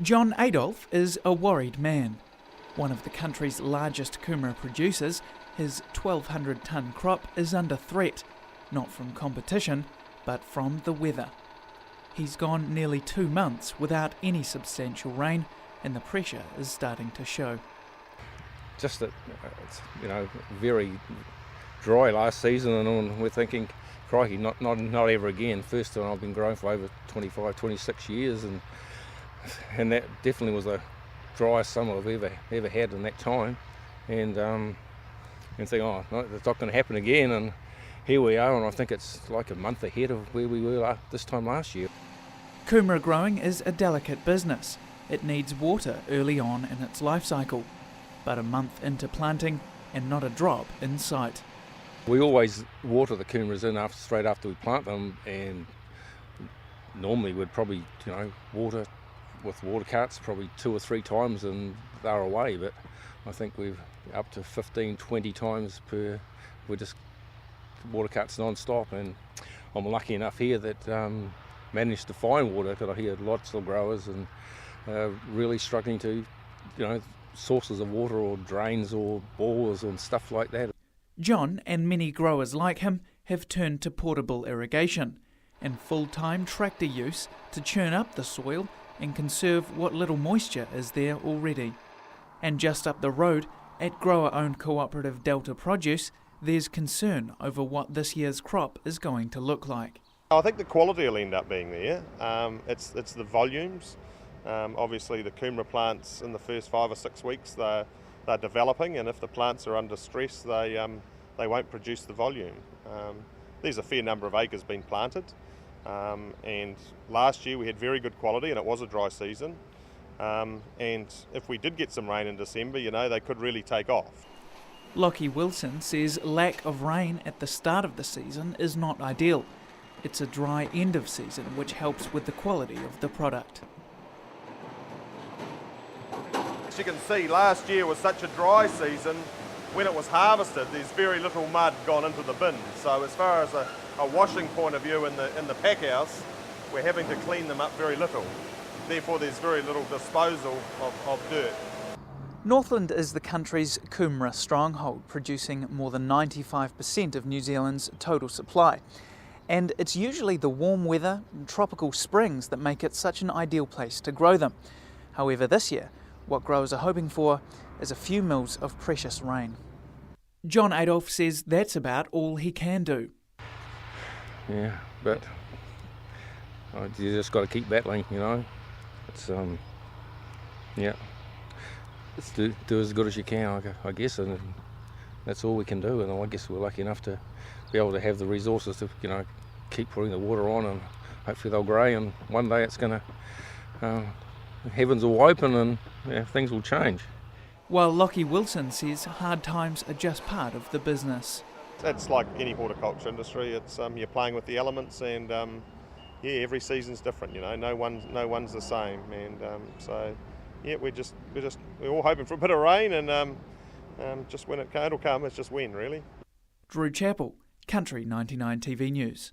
John Adolph is a worried man. One of the country's largest Kumara producers, his 1,200-tonne crop is under threat, not from competition, but from the weather. He's gone nearly 2 months without any substantial rain, and the pressure is starting to show. Just that it's very dry last season, and we're thinking, crikey, not ever again. First time I've been growing for over 25, 26 years, and that definitely was the driest summer I've ever had in that time. And think, oh, no, it's not going to happen again. And here we are, and I think it's like a month ahead of where we were this time last year. Kumara growing is a delicate business. It needs water early on in its life cycle, but a month into planting and not a drop in sight. We always water the kumaras in straight after we plant them, and normally we'd probably water with water carts probably 2 or 3 times and they're away, but I think we've up to 15, 20 times per. We just water carts non-stop, and I'm lucky enough here that managed to find water, because I hear lots of growers and really struggling to sources of water or drains or bores and stuff like that. John and many growers like him have turned to portable irrigation and full-time tractor use to churn up the soil and conserve what little moisture is there already. And just up the road, at grower-owned cooperative Delta Produce, there's concern over what this year's crop is going to look like. I think the quality will end up being there. It's the volumes. Obviously the Kumara plants in the first 5 or 6 weeks they're developing, and if the plants are under stress they won't produce the volume. There's a fair number of acres being planted, and last year we had very good quality and it was a dry season, and if we did get some rain in December, they could really take off. Lockie Wilson says lack of rain at the start of the season is not ideal. It's a dry end of season which helps with the quality of the product. As you can see, last year was such a dry season. When it was harvested, there's very little mud gone into the bin. So as far as a washing point of view in the pack house, we're having to clean them up very little. Therefore, there's very little disposal of dirt. Northland is the country's Kumara stronghold, producing more than 95% of New Zealand's total supply. And it's usually the warm weather and tropical springs that make it such an ideal place to grow them. However, this year, what growers are hoping for is a few mils of precious rain. John Adolph says that's about all he can do. Yeah, but you just got to keep battling, It's it's do as good as you can, I guess, and that's all we can do. And I guess we're lucky enough to be able to have the resources to, keep putting the water on, and hopefully they'll grow, and one day it's going to, heavens will open and things will change. While Lockie Wilson says hard times are just part of the business. It's like any horticulture industry. It's you're playing with the elements, and every season's different. No one's the same, and we're all hoping for a bit of rain, and just when it'll come. It's just when, really. Drew Chappell, Country 99 TV News.